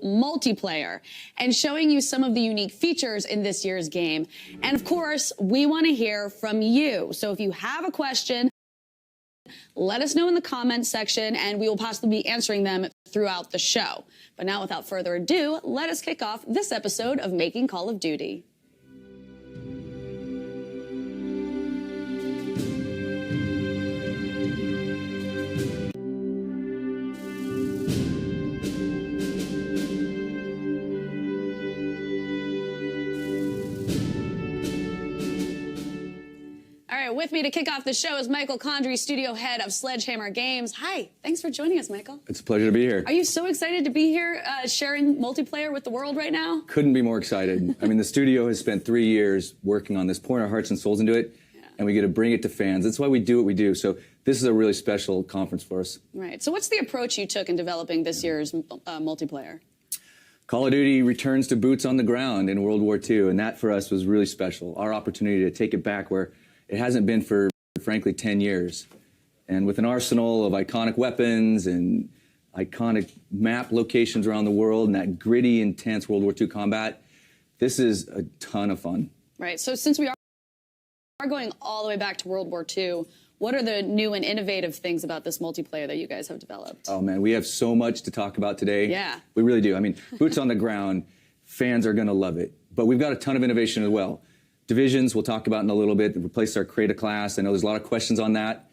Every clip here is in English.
multiplayer and showing you some of the unique features in this year's game. And of course, we want to hear from you. So if you have a question, let us know in the comments section and we will possibly be answering them throughout the show. But now, without further ado, let us kick off this episode of Making Call of Duty. With me to kick off the show is Michael Condrey, studio head of Sledgehammer Games. Hi, thanks for joining us, Michael. It's a pleasure to be here. Are you so excited to be here sharing multiplayer with the world right now? Couldn't be more excited. I mean, the studio has spent 3 years working on this, pouring our hearts and souls into it, and we get to bring it to fans. That's why we do what we do. So this is a really special conference for us. Right. So what's the approach you took in developing this year's multiplayer? Call of Duty returns to boots on the ground in World War II, and that for us was really special. Our opportunity to take it back where it hasn't been for, frankly, 10 years. And with an arsenal of iconic weapons and iconic map locations around the world and that gritty, intense World War II combat, this is a ton of fun. Right. So since we are going all the way back to World War II, what are the new and innovative things about this multiplayer that you guys have developed? Oh, man, we have so much to talk about today. Yeah. We really do. I mean, boots on the ground, fans are going to love it. But we've got a ton of innovation as well. Divisions, we'll talk about in a little bit, replace our Create a Class. I know there's a lot of questions on that.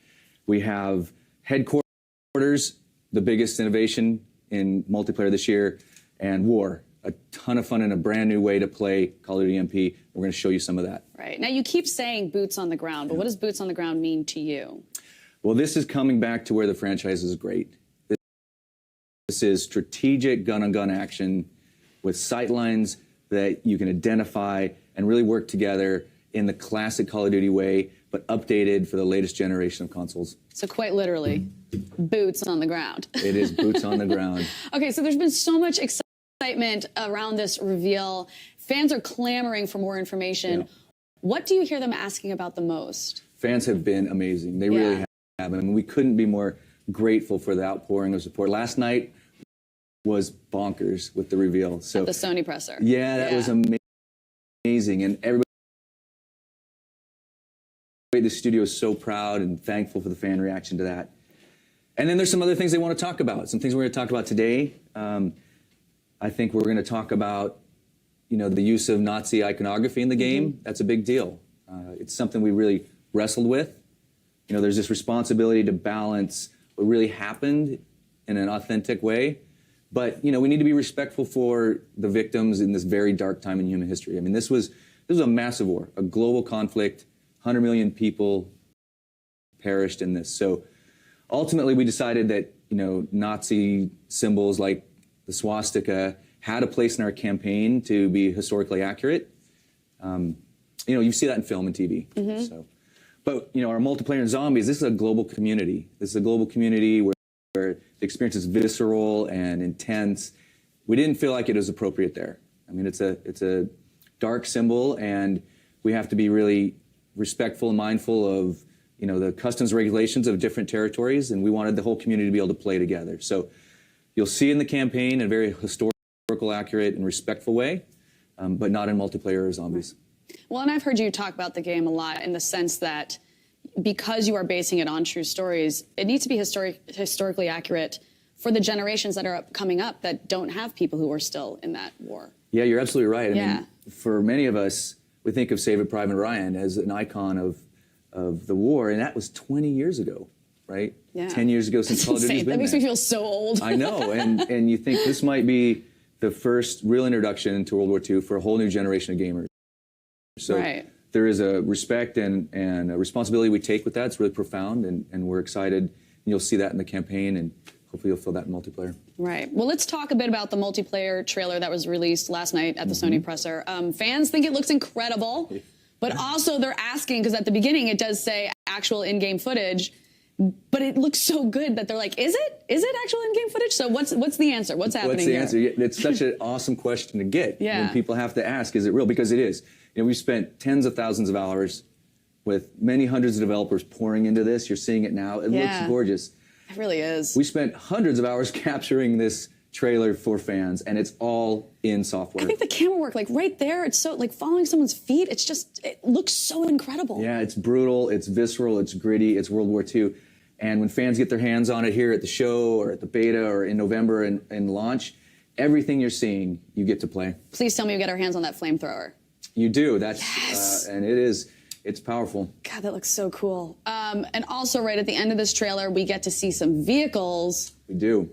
We have Headquarters, the biggest innovation in multiplayer this year, and War, a ton of fun and a brand new way to play Call of Duty MP. We're going to show you some of that. Right. Now, you keep saying boots on the ground, but what does boots on the ground mean to you? Well, this is coming back to where the franchise is great. This is strategic gun-on-gun action with sightlines that you can identify and really work together in the classic Call of Duty way, but updated for the latest generation of consoles. So quite literally, boots on the ground. It is boots on the ground. Okay, so there's been so much excitement around this reveal. Fans are clamoring for more information. Yeah. What do you hear them asking about the most? Fans have been amazing. They really have. I mean, we couldn't be more grateful for the outpouring of support. Last night was bonkers with the reveal. So at the Sony presser. Yeah, that was amazing. And everybody, the studio is so proud and thankful for the fan reaction to that. And then there's some other things they want to talk about. Some things we're going to talk about today. I think we're going to talk about, you know, the use of Nazi iconography in the game. That's a big deal. It's something we really wrestled with. You know, there's this responsibility to balance what really happened in an authentic way. But, you know, we need to be respectful for the victims in this very dark time in human history. I mean, this was a massive war, a global conflict. 100 million people perished in this. So ultimately, we decided that, you know, Nazi symbols like the swastika had a place in our campaign to be historically accurate. You know, you see that in film and TV. So, but, you know, our multiplayer in zombies, this is a global community. This is a global community where the experience is visceral and intense. We didn't feel like it was appropriate there. I mean, it's a dark symbol, and we have to be really respectful and mindful of, you know, the customs regulations of different territories, and we wanted the whole community to be able to play together. So you'll see in the campaign in a very historical, accurate, and respectful way, but not in multiplayer or zombies. Well, and I've heard you talk about the game a lot in the sense that because you are basing it on true stories, it needs to be historically accurate for the generations that are coming up that don't have people who are still in that war. Yeah, you're absolutely right. I mean, for many of us, we think of Saving Private Ryan as an icon of the war, and that was 20 years ago, right? Yeah. 10 years ago since Call of Duty's been That makes me feel so old. I know, and you think this might be the first real introduction to World War II for a whole new generation of gamers. So there is a respect and a responsibility we take with that. It's really profound, and we're excited. And you'll see that in the campaign, and hopefully you'll feel that in multiplayer. Right. Well, let's talk a bit about the multiplayer trailer that was released last night at the Sony presser. Fans think it looks incredible, but also they're asking, because at the beginning it does say actual in-game footage, but it looks so good that they're like, is it actual in-game footage? So what's the answer? What's happening here? What's the answer? It's such an awesome question to get. When people have to ask, is it real? Because it is. You know, we've spent tens of thousands of hours with many hundreds of developers pouring into this. You're seeing it now. It looks gorgeous. It really is. We spent hundreds of hours capturing this trailer for fans, and it's all in software. I think the camera work, like right there, it's so, like following someone's feet, it looks so incredible. Yeah, it's brutal, it's visceral, it's gritty, it's World War II. And when fans get their hands on it here at the show or at the beta or in November and launch, everything you're seeing, you get to play. Please tell me we get our hands on that flamethrower. You do. That's yes. And it's powerful. God, that looks so cool. And also, right at the end of this trailer, we get to see some vehicles. We do.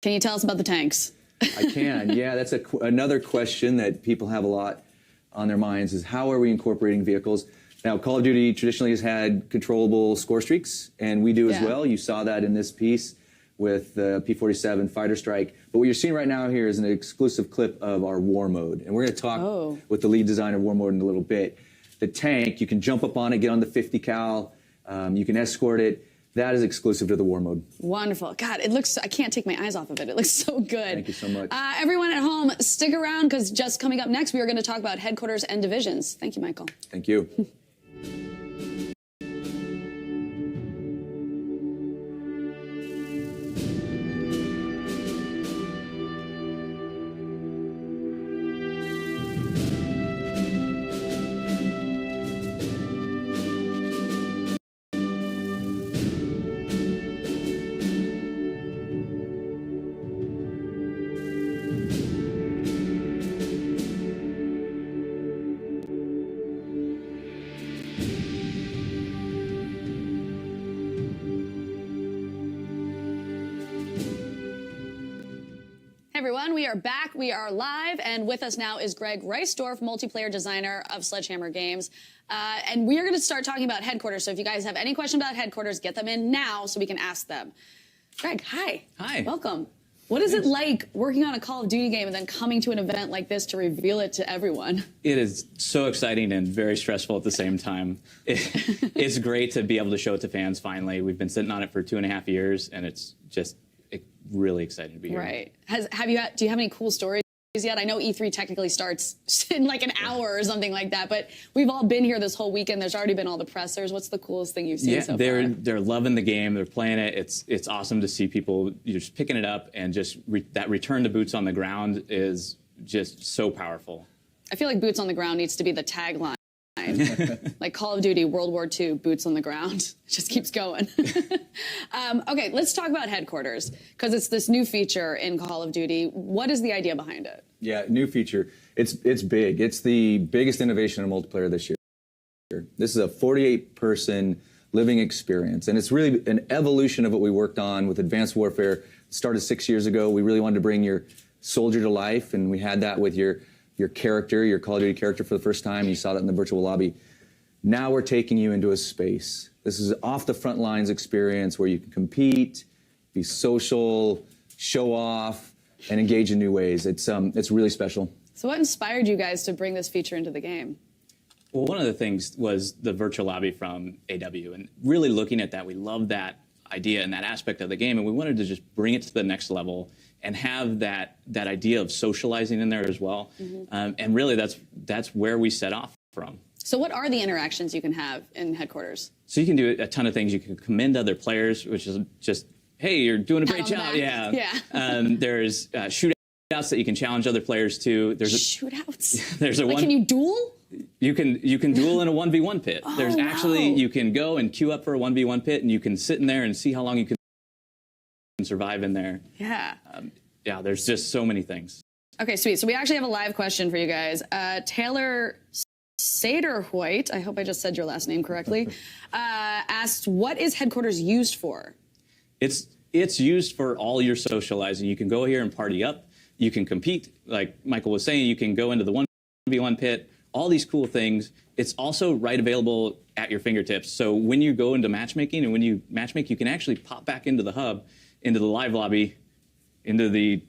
Can you tell us about the tanks? I can. Yeah, that's another question that people have a lot on their minds is how are we incorporating vehicles? Now, Call of Duty traditionally has had controllable score streaks, and we do as well. You saw that in this piece with the P-47 Fighter Strike. But what you're seeing right now here is an exclusive clip of our War Mode. And we're going to talk with the lead designer of War Mode in a little bit. The tank, you can jump up on it, get on the 50 cal. You can escort it. That is exclusive to the War Mode. Wonderful. God, it looks, I can't take my eyes off of it. It looks so good. Thank you so much. Everyone at home, stick around because just coming up next, we are going to talk about headquarters and divisions. Thank you, Michael. Thank you. Everyone, we are back. We are live, and with us now is Greg Reisdorf, multiplayer designer of Sledgehammer Games. And we are going to start talking about headquarters. So if you guys have any question about headquarters, get them in now so we can ask them. Greg, hi. Hi. Welcome. What is it like working on a Call of Duty game and then coming to an event like this to reveal it to everyone? It is so exciting and very stressful at the same time. It's great to be able to show it to fans finally. We've been sitting on it for 2.5 years, and it's just really exciting to be here. Right. Do you have any cool stories yet? I know E3 technically starts in like an hour or something like that, but we've all been here this whole weekend. There's already been all the pressers. What's the coolest thing you've seen so far? They're loving the game. They're playing it. It's awesome to see people just picking it up, and just that return to boots on the ground is just so powerful. I feel like boots on the ground needs to be the tagline. Like Call of Duty, World War II, boots on the ground. It just keeps going. Okay, let's talk about headquarters, because it's this new feature in Call of Duty. What is the idea behind it? Yeah, new feature. It's big. It's the biggest innovation in multiplayer this year. This is a 48-person living experience, and it's really an evolution of what we worked on with Advanced Warfare. It started 6 years ago. We really wanted to bring your soldier to life, and we had that with your character, your Call of Duty character for the first time. You saw that in the virtual lobby. Now we're taking you into a space. This is off the front lines experience where you can compete, be social, show off, and engage in new ways. It's really special. So what inspired you guys to bring this feature into the game? Well, one of the things was the virtual lobby from AW, and really looking at that, we loved that idea and that aspect of the game, and we wanted to just bring it to the next level and have that idea of socializing in there as well. And really, that's where we set off from. So what are the interactions you can have in headquarters? So you can do a ton of things. You can commend other players, which is just, hey, you're doing a great job. Yeah. There's shootouts that you can challenge other players to. Shootouts? There's a like, can you duel? You can duel in a 1v1 pit. Oh, there's actually, you can go and queue up for a 1v1 pit, and you can sit in there and see how long you can survive in there. Yeah. Yeah, there's just so many things. Okay, sweet. So we actually have a live question for you guys. Taylor Saderhoyt, I hope I just said your last name correctly, asked, what is headquarters used for? It's used for all your socializing. You can go here and party up. You can compete. Like Michael was saying, you can go into the 1v1 pit, all these cool things. It's also right available at your fingertips. So when you go into matchmaking and when you matchmake, you can actually pop back into the hub, into the live lobby, into the,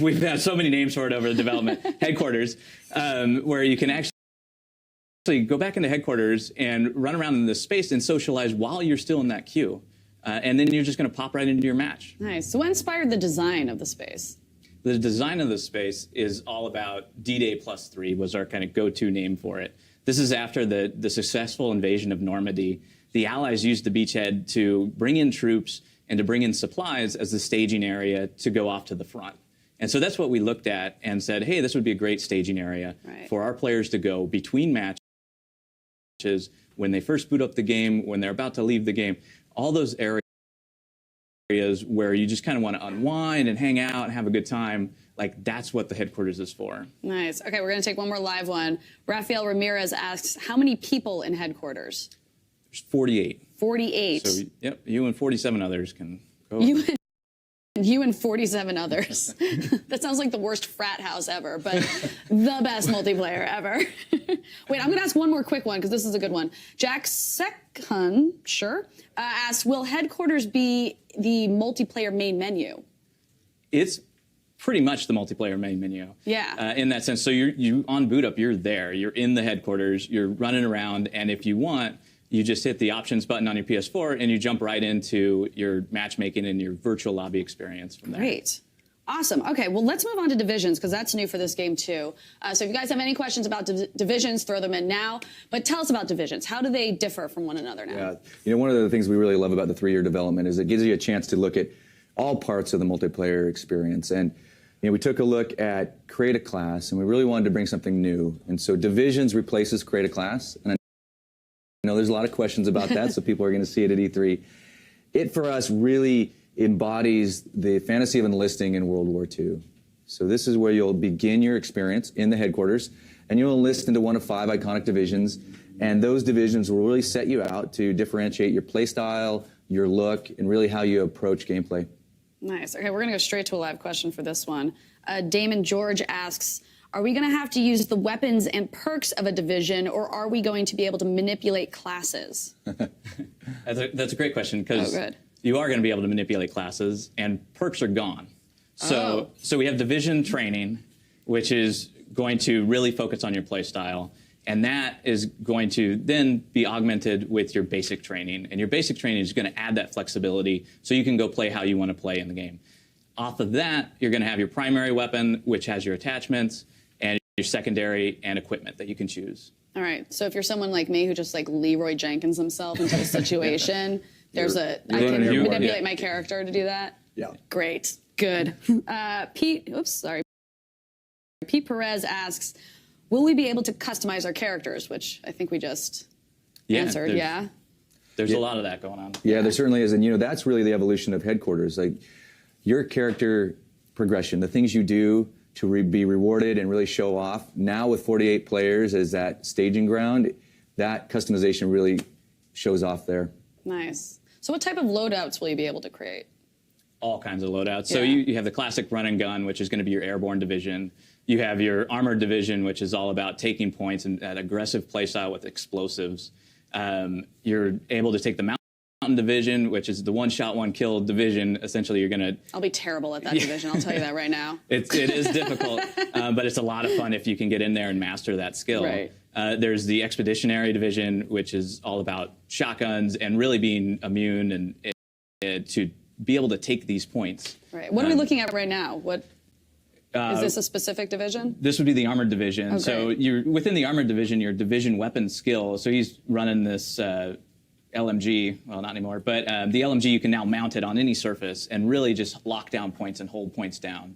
we've had so many names for it over the development, headquarters, where you can actually go back into headquarters and run around in this space and socialize while you're still in that queue. And then you're just going to pop right into your match. Nice. So what inspired the design of the space? The design of the space is all about D-Day +3 was our kind of go-to name for it. This is after the successful invasion of Normandy. The Allies used the beachhead to bring in troops and to bring in supplies as the staging area to go off to the front. And so that's what we looked at and said, hey, this would be a great staging area for our players to go between matches, when they first boot up the game, when they're about to leave the game, all those areas where you just kind of want to unwind and hang out and have a good time. Like, that's what the headquarters is for. Nice. Okay, we're going to take one more live one. Rafael Ramirez asks, how many people in headquarters? There's 48. 48. So, yep, you and 47 others can go. You and 47 others. That sounds like the worst frat house ever, but the best multiplayer ever. Wait, I'm going to ask one more quick one because this is a good one. Jack Sekhun, asks, will headquarters be the multiplayer main menu? It's pretty much the multiplayer main menu. Yeah. In that sense. So you on boot up, you're there. You're in the headquarters. You're running around, and if you want, you just hit the options button on your PS4 and you jump right into your matchmaking and your virtual lobby experience from there. Great. Awesome. Okay, well, let's move on to divisions because that's new for this game too. So if you guys have any questions about divisions, throw them in now. But tell us about divisions. How do they differ from one another now? Yeah, you know, one of the things we really love about the 3-year development is it gives you a chance to look at all parts of the multiplayer experience. And you know, we took a look at create a class, and we really wanted to bring something new. And so divisions replaces create a class. And I know there's a lot of questions about that, so people are going to see it at E3. It, for us, really embodies the fantasy of enlisting in World War II. So this is where you'll begin your experience in the headquarters, and you'll enlist into one of 5 iconic divisions, and those divisions will really set you out to differentiate your play style, your look, and really how you approach gameplay. Nice. Okay, we're going to go straight to a live question for this one. Damon George asks, are we going to have to use the weapons and perks of a division, or are we going to be able to manipulate classes? That's a great question, because you are going to be able to manipulate classes, and perks are gone. So we have division training, which is going to really focus on your play style, and that is going to then be augmented with your basic training. And your basic training is going to add that flexibility so you can go play how you want to play in the game. Off of that, you're going to have your primary weapon, which has your attachments, and your secondary and equipment that you can choose. All right. So if you're someone like me who just like Leroy Jenkins himself into the situation, I can manipulate my character to do that? Yeah. Great. Good. Pete Perez asks, will we be able to customize our characters? Which I think we just answered, There's a lot of that going on. Yeah, there certainly is. And, you know, that's really the evolution of headquarters. Like, your character progression, the things you do to be rewarded and really show off, now with 48 players as that staging ground, that customization really shows off there. Nice. So what type of loadouts will you be able to create? All kinds of loadouts. So you have the classic run and gun, which is going to be your airborne division. You have your armored division, which is all about taking points and that aggressive playstyle with explosives. You're able to take the mountain division, which is the one-shot, one-kill division. Essentially, you're going to... I'll be terrible at that division, I'll tell you that right now. It is difficult, but it's a lot of fun if you can get in there and master that skill. Right. There's the expeditionary division, which is all about shotguns and really being immune and to be able to take these points. Right. What are we looking at right now? What is this a specific division? This would be the armored division. Okay. So you're within the armored division, your division weapon skill. So he's running this LMG. Well, not anymore, but the LMG, you can now mount it on any surface and really just lock down points and hold points down.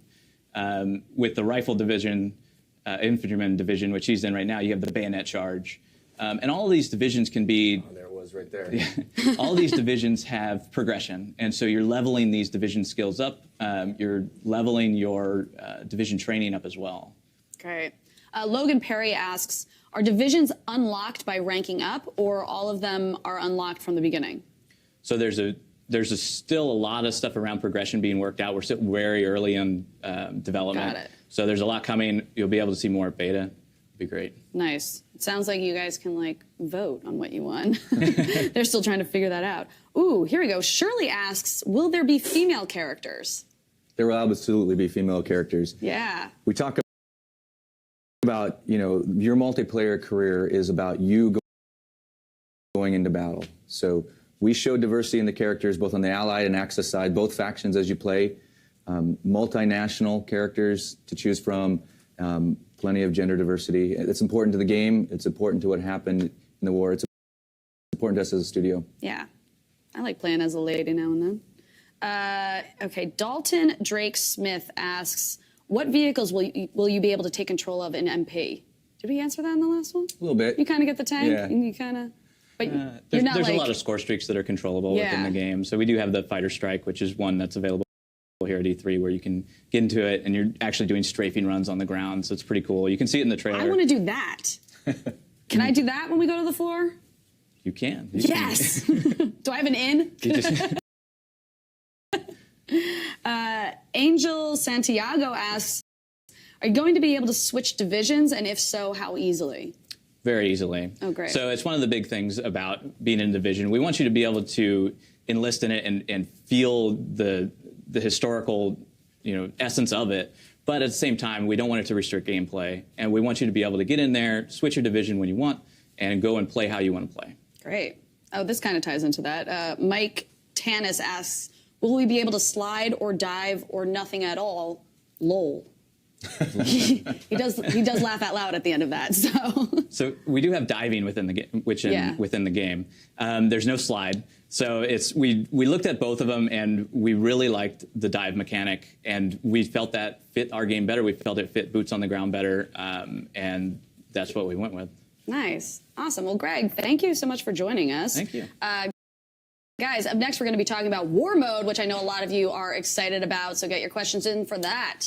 With the rifle division, infantryman division, which he's in right now, you have the bayonet charge. And all of these divisions can be... Oh, there it was right there. All these divisions have progression. And so you're leveling these division skills up. You're leveling your division training up as well. Great. Logan Perry asks, are divisions unlocked by ranking up, or all of them are unlocked from the beginning? So there's still a lot of stuff around progression being worked out. We're still very early in development. Got it. So there's a lot coming. You'll be able to see more at beta. It'd be great. Nice. It sounds like you guys can like vote on what you want. They're still trying to figure that out. Ooh, here we go. Shirley asks, will there be female characters? There will absolutely be female characters. Yeah. We talk about, you know, your multiplayer career is about you going into battle. So we show diversity in the characters, both on the Allied and Axis side, both factions as you play, multinational characters to choose from, plenty of gender diversity. It's important to the game. It's important to what happened in the war. It's important to us as a studio. Yeah. I like playing as a lady now and then. Okay, Dalton Drake Smith asks, what vehicles will you be able to take control of in MP? Did we answer that in the last one? A little bit. You kind of get the tank, Yeah. and you kind of, but you're There's, not there's like, a lot of score streaks that are controllable within the game. So we do have the Fighter Strike, which is one that's available here at E3, where you can get into it and you're actually doing strafing runs on the ground. So it's pretty cool. You can see it in the trailer. I want to do that. Can I do that when we go to the floor? You can. Yes. Do I have an in? You just, Angel Santiago asks, are you going to be able to switch divisions? And if so, how easily? very easily. Oh, great. So it's one of the big things about being in a division. We want you to be able to enlist in it and feel the historical, essence of it. But at the same time, we don't want it to restrict gameplay. And we want you to be able to get in there, switch your division when you want, and go and play how you want to play. Great. Oh, this kind of ties into that. Mike Tanis asks, will we be able to slide or dive or nothing at all? Lol. he does laugh out loud at the end of that. So we do have diving within the game, within the game. There's no slide. So we looked at both of them and we really liked the dive mechanic, and we felt that fit our game better. We felt it fit boots on the ground better, and that's what we went with. Nice, awesome. Well, Greg, thank you so much for joining us. Thank you. Guys, up next we're going to be talking about War Mode, which I know a lot of you are excited about. So get your questions in for that.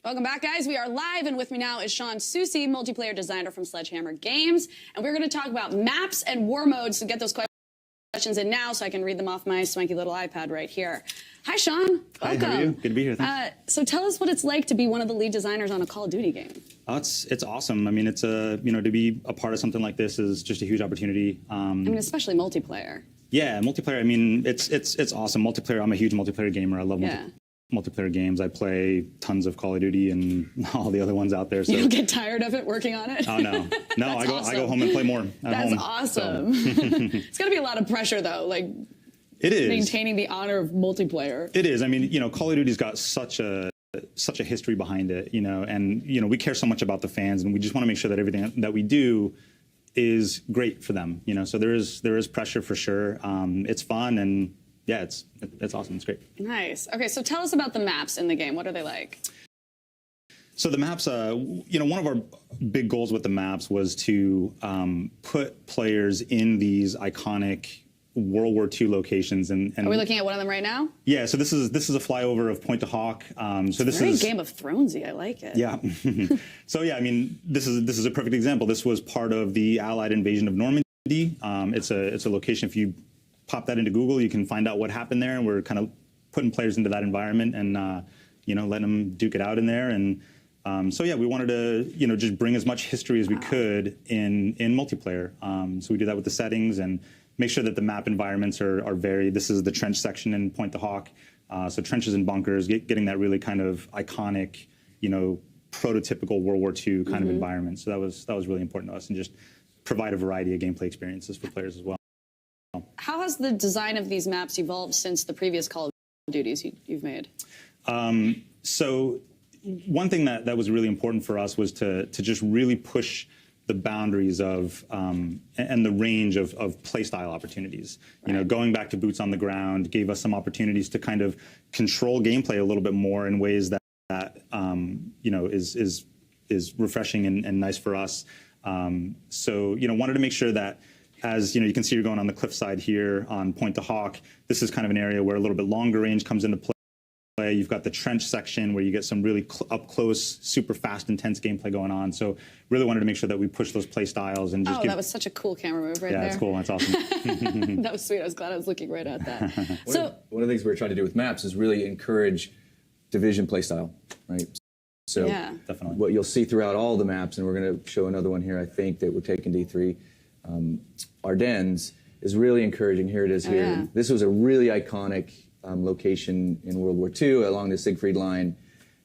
Welcome back, guys. We are live, and with me now is Sean Susi, multiplayer designer from Sledgehammer Games, and we're going to talk about maps and war modes. So get those questions in now so I can read them off my swanky little iPad right here. Hi, Sean. Hi, welcome. how are you? Good to be here. Thanks. So tell us what it's like to be one of the lead designers on a Call of Duty game. Oh, it's awesome. I mean, it's to be a part of something like this is just a huge opportunity. I mean, especially multiplayer. Yeah, multiplayer. I mean, it's awesome. Multiplayer. I'm a huge multiplayer gamer. I love multiplayer games. I play tons of Call of Duty and all the other ones out there. So you don't get tired of it working on it? Oh no, no. I go home and play more. That's home, awesome. So. It's gonna be a lot of pressure though, like it is maintaining the honor of multiplayer. It is. I mean, Call of Duty's got such a history behind it, and we care so much about the fans, and we just want to make sure that everything that we do is great for them. So there is pressure for sure. It's fun, and yeah, it's awesome. It's great. Nice. Okay, so tell us about the maps in the game. What are they like? So the maps, one of our big goals with the maps was to put players in these iconic World War II locations. And are we looking at one of them right now? Yeah. So this is a flyover of Point to Hawk. So this very is Game of Thronesy. I like it. Yeah. So yeah, I mean, this is a perfect example. This was part of the Allied invasion of Normandy. It's a location. If you pop that into Google, you can find out what happened there, and we're kind of putting players into that environment and letting them duke it out in there. And so yeah, we wanted to just bring as much history as we could in multiplayer. So we do that with the settings and make sure that the map environments are varied. This is the trench section in Point to Hawk, so trenches and bunkers, getting that really kind of iconic, prototypical World War II kind of environment. So that was really important to us, and just provide a variety of gameplay experiences for players as well. How has the design of these maps evolved since the previous Call of Duties you've made? So one thing that was really important for us was to just really push the boundaries of and the range of play style opportunities. Right. Going back to boots on the ground gave us some opportunities to kind of control gameplay a little bit more in ways that is refreshing and nice for us. So wanted to make sure that, as you can see, you're going on the cliffside here on Point to Hawk. This is kind of an area where a little bit longer range comes into play. You've got the trench section where you get some really up close, super fast, intense gameplay going on. So really wanted to make sure that we push those play styles and just. Oh, that was such a cool camera move right there. Yeah, it's cool. That's awesome. That was sweet. I was glad I was looking right at that. One of the things we're trying to do with maps is really encourage division play style, right? So Yeah. Definitely. what you'll see throughout all the maps, and we're going to show another one here, I think, that we're taking D3, Ardennes, is really encouraging. Here it is here. yeah. This was a really iconic location in World War II along the Siegfried Line,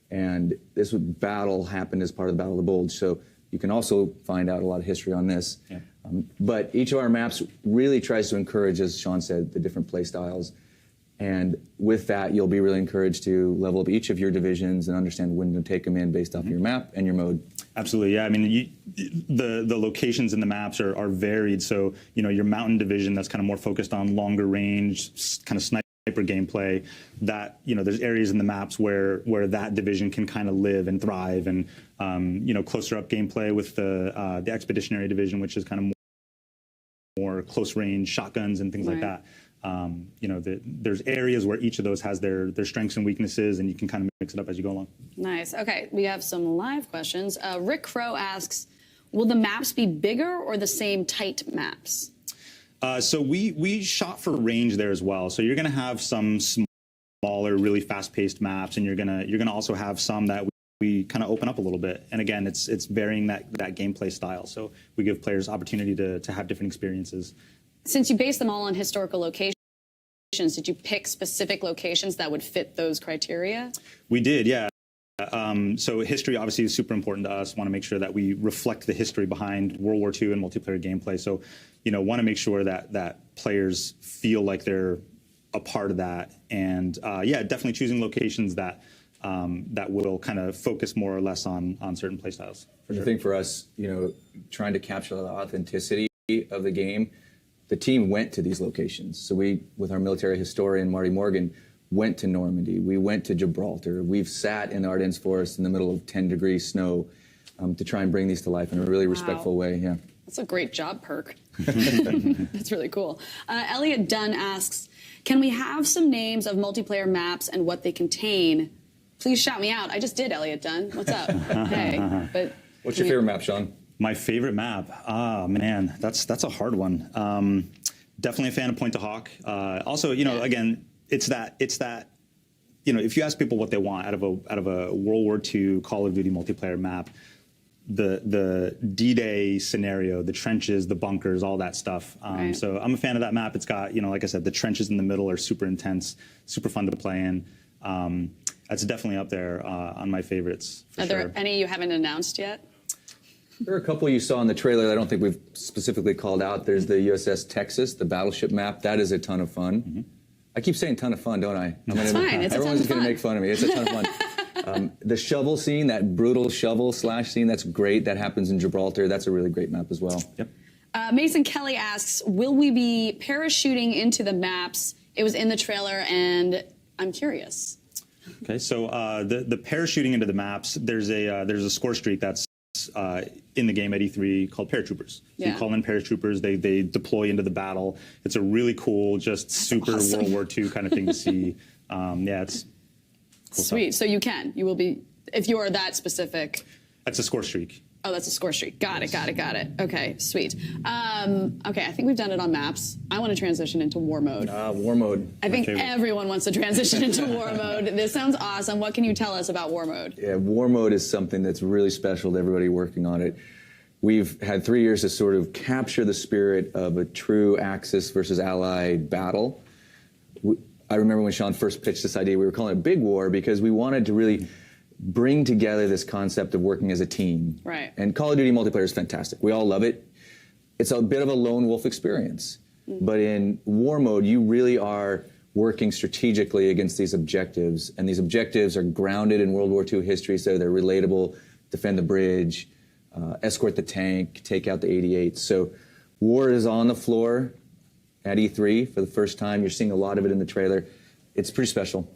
and this battle happened as part of the Battle of the Bulge. So you can also find out a lot of history on this. Yeah. But each of our maps really tries to encourage, as Sean said, the different play styles. And with that, you'll be really encouraged to level up each of your divisions and understand when to take them in based off your map and your mode. Absolutely, yeah. I mean, the locations in the maps are varied. So, your mountain division that's kind of more focused on longer range, kind of sniper gameplay. That there's areas in the maps where that division can kind of live and thrive, and closer up gameplay with the expeditionary division, which is kind of more close range shotguns and things like that. There's areas where each of those has their strengths and weaknesses, and you can kind of mix it up as you go along. Nice. Okay, we have some live questions. Rick Crow asks, will the maps be bigger or the same tight maps? So we shot for range there as well. So you're going to have some smaller, really fast-paced maps, and you're gonna also have some that we kind of open up a little bit. And again, it's varying that gameplay style. So we give players opportunity to have different experiences. Since you base them all on historical locations, did you pick specific locations that would fit those criteria? We did, yeah. So history obviously is super important to us. Want to make sure that we reflect the history behind World War II and multiplayer gameplay. So, want to make sure that players feel like they're a part of that. And yeah, definitely choosing locations that will kind of focus more or less on certain play styles. I think for us, trying to capture the authenticity of the game, the team went to these locations. So we, with our military historian, Marty Morgan, went to Normandy. We went to Gibraltar. We've sat in the Ardennes forest in the middle of 10-degree snow to try and bring these to life in a really respectful way. Yeah. That's a great job perk. That's really cool. Elliot Dunn asks, can we have some names of multiplayer maps and what they contain? Please shout me out. I just did, Elliot Dunn. What's up? Hey. But what's your favorite map, Sean? My favorite map? Ah, man, that's a hard one. Definitely a fan of Point to Hawk. Also, again, it's that if you ask people what they want out of a World War II Call of Duty multiplayer map, the D-Day scenario, the trenches, the bunkers, all that stuff. Right. So I'm a fan of that map. It's got, like I said, the trenches in the middle are super intense, super fun to play in. That's definitely up there on my favorites. Are there any you haven't announced yet? There are a couple you saw in the trailer that I don't think we've specifically called out. There's the USS Texas, the battleship map. That is a ton of fun. Mm-hmm. I keep saying ton of fun, don't I? It's fine. It's everyone's a ton of fun. Everyone's going to make fun of me. It's a ton of fun. The shovel scene, that brutal shovel slash scene, that's great. That happens in Gibraltar. That's a really great map as well. Yep. Mason Kelly asks, will we be parachuting into the maps? It was in the trailer, and I'm curious. Okay, so the parachuting into the maps, there's a score streak that's in the game at E3 called paratroopers. So you call in paratroopers, they deploy into the battle. It's a really cool, just super awesome. World War II kind of thing to see. Yeah, it's cool Sweet. stuff. So you will be, if you are that specific. That's a score streak. Oh, that's a score streak. Got it. Okay, sweet. Okay, I think we've done it on maps. I want to transition into war mode. War mode. I think everyone wants to transition into war mode. This sounds awesome. What can you tell us about war mode? Yeah, war mode is something that's really special to everybody working on it. We've had 3 years to sort of capture the spirit of a true Axis versus Allied battle. I remember when Sean first pitched this idea, we were calling it Big War because we wanted to really bring together this concept of working as a team. Right. And Call of Duty multiplayer is fantastic. We all love it. It's a bit of a lone wolf experience. Mm-hmm. But in war mode, you really are working strategically against these objectives. And these objectives are grounded in World War II history, so they're relatable. Defend the bridge, escort the tank, take out the 88. So war is on the floor at E3 for the first time. You're seeing a lot of it in the trailer. It's pretty special.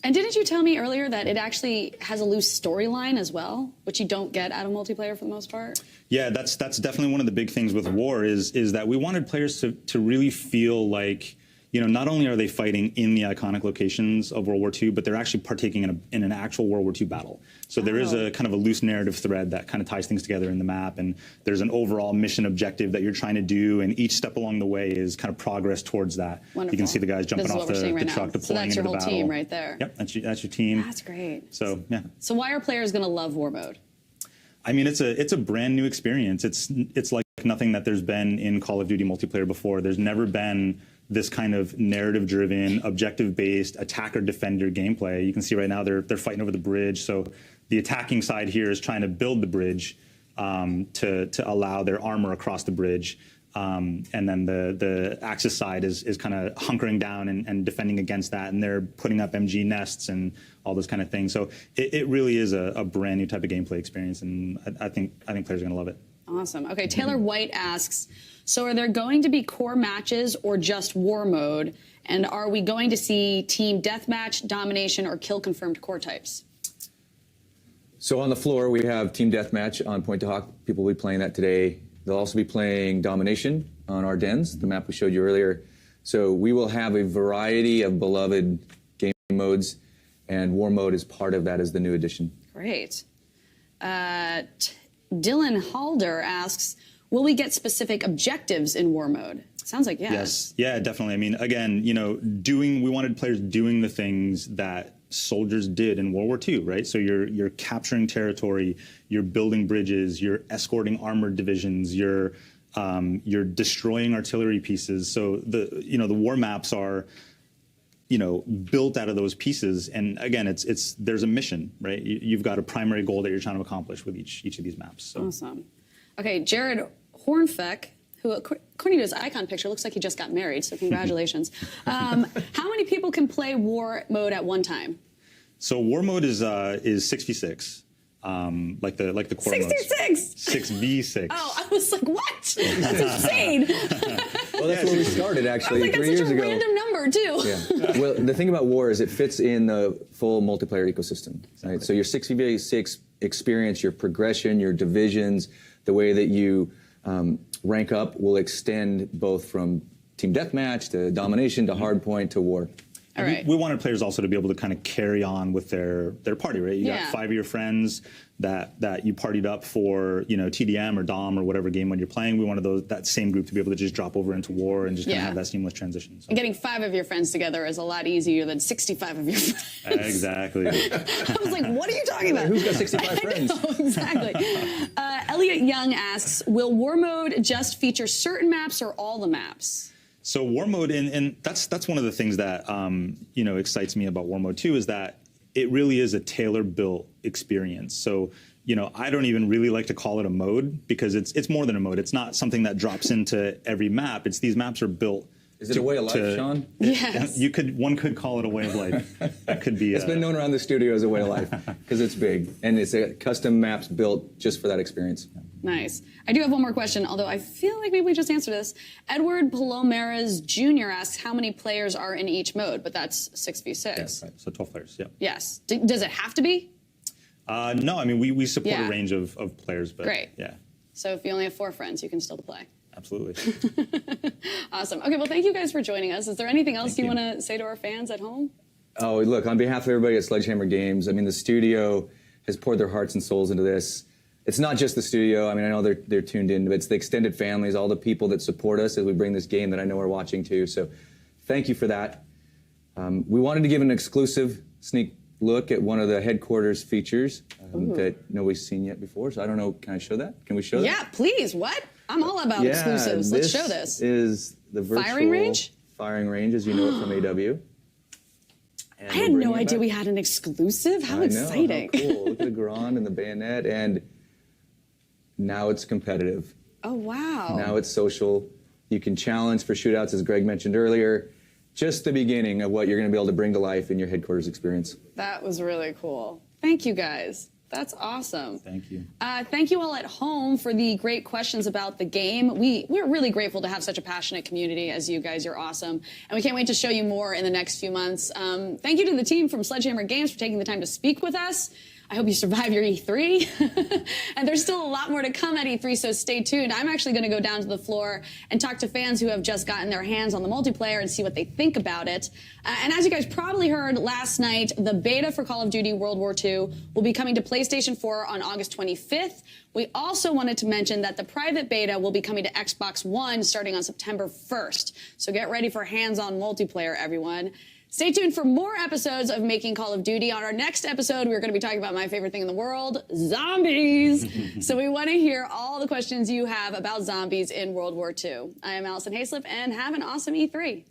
And didn't you tell me earlier that it actually has a loose storyline as well, which you don't get out of multiplayer for the most part? Yeah, that's definitely one of the big things with war is that we wanted players to really feel like, not only are they fighting in the iconic locations of World War II, but they're actually partaking in an actual World War II battle. So there is a kind of a loose narrative thread that kind of ties things together in the map, and there's an overall mission objective that you're trying to do, and each step along the way is kind of progress towards that. Wonderful. You can see the guys jumping off the truck, deploying so that's your into whole battle. team right there. Yep, that's your team. That's great. So yeah. So why are players going to love War Mode? I mean, it's a brand new experience. It's like nothing that there's been in Call of Duty multiplayer before. There's never been this kind of narrative-driven, objective-based attacker-defender gameplay. You can see right now they're fighting over the bridge. So the attacking side here is trying to build the bridge to allow their armor across the bridge. And then the Axis side is kind of hunkering down and defending against that, and they're putting up MG nests and all those kind of things. So it really is a brand new type of gameplay experience, and I think players are going to love it. Awesome. Okay, Taylor White asks, so are there going to be core matches or just War Mode? And are we going to see team deathmatch, domination, or kill confirmed core types? So on the floor, we have team deathmatch on Point to Hawk. People will be playing that today. They'll also be playing domination on Ardennes, the map we showed you earlier. So we will have a variety of beloved game modes, and War Mode is part of that as the new addition. Great. Dylan Halder asks, will we get specific objectives in War Mode? Sounds like yes. Yes, yeah, definitely. I mean, again, we wanted players doing the things that soldiers did in World War II, right? So you're capturing territory, you're building bridges, you're escorting armored divisions, you're destroying artillery pieces. So the war maps are built out of those pieces. And again, there's a mission, right? You've got a primary goal that you're trying to accomplish with each of these maps. So. Awesome. Okay, Jared Hornfeck, who according to his icon picture looks like he just got married, so congratulations. How many people can play War Mode at one time? So War Mode is 6v6. Like the core 66. 6v6. Oh, I was like, what? That's insane. Well, that's where we started, actually, I was like, 3 years that's such a ago. random number, too. Yeah. Well, the thing about War is it fits in the full multiplayer ecosystem, right? So your 6v6 experience, your progression, your divisions, the way that you rank up will extend both from team deathmatch to domination to hardpoint to war. All right. We wanted players also to be able to kind of carry on with their party, right? You got 5 of your friends that you partied up for, TDM or DOM or whatever game when you're playing. We wanted that same group to be able to just drop over into war and just kind of have that seamless transition. So. And getting 5 of your friends together is a lot easier than 65 of your friends. Exactly. I was like, what are you talking about? Who's got 65 friends? I know, exactly. Elliot Young asks, will War Mode just feature certain maps or all the maps? So War Mode, and that's one of the things that excites me about War Mode 2 is that it really is a tailor-built experience. So I don't even really like to call it a mode because it's more than a mode. It's not something that drops into every map. These maps are built. Is it a way of life, Sean? Yes. One could call it a way of life. That could be. It's been known around the studio as a way of life because it's big and it's a custom maps built just for that experience. Nice. I do have one more question, although I feel like maybe we just answered this. Edward Palomares Jr. asks how many players are in each mode, but that's 6v6. Yes, right. So 12 players, yeah. Yes. Does it have to be? No, I mean, we support a range of players. But great. Yeah. So if you only have 4 friends, you can still play. Absolutely. Awesome. Okay, well, thank you guys for joining us. Is there anything else you want to say to our fans at home? Oh, look, on behalf of everybody at Sledgehammer Games, I mean, the studio has poured their hearts and souls into this. It's not just the studio. I mean, I know they're tuned in, but it's the extended families, all the people that support us as we bring this game that I know are watching too. So thank you for that. We wanted to give an exclusive sneak look at one of the headquarters features that nobody's seen yet before. So I don't know, can I show that? Can we show that? Yeah, please. What? I'm all about exclusives. Let's show this. This is the virtual firing range as you know it from AW. And I had no idea we had an exclusive. How exciting. How cool. Look at the Garand and the bayonet. And now it's competitive. Oh, wow. Now it's social. You can challenge for shootouts, as Greg mentioned earlier. Just the beginning of what you're going to be able to bring to life in your headquarters experience. That was really cool. Thank you, guys. That's awesome. Thank you. Thank you all at home for the great questions about the game. We're really grateful to have such a passionate community as you guys. You're awesome. And we can't wait to show you more in the next few months. Thank you to the team from Sledgehammer Games for taking the time to speak with us. I hope you survive your E3. And there's still a lot more to come at E3, so stay tuned. I'm actually going to go down to the floor and talk to fans who have just gotten their hands on the multiplayer and see what they think about it. And as you guys probably heard last night, the beta for Call of Duty World War II will be coming to PlayStation 4 on August 25th. We also wanted to mention that the private beta will be coming to Xbox One starting on September 1st. So get ready for hands-on multiplayer, everyone. Stay tuned for more episodes of Making Call of Duty. On our next episode, we're going to be talking about my favorite thing in the world, zombies. So we want to hear all the questions you have about zombies in World War II. I am Allison Hayslip, and have an awesome E3.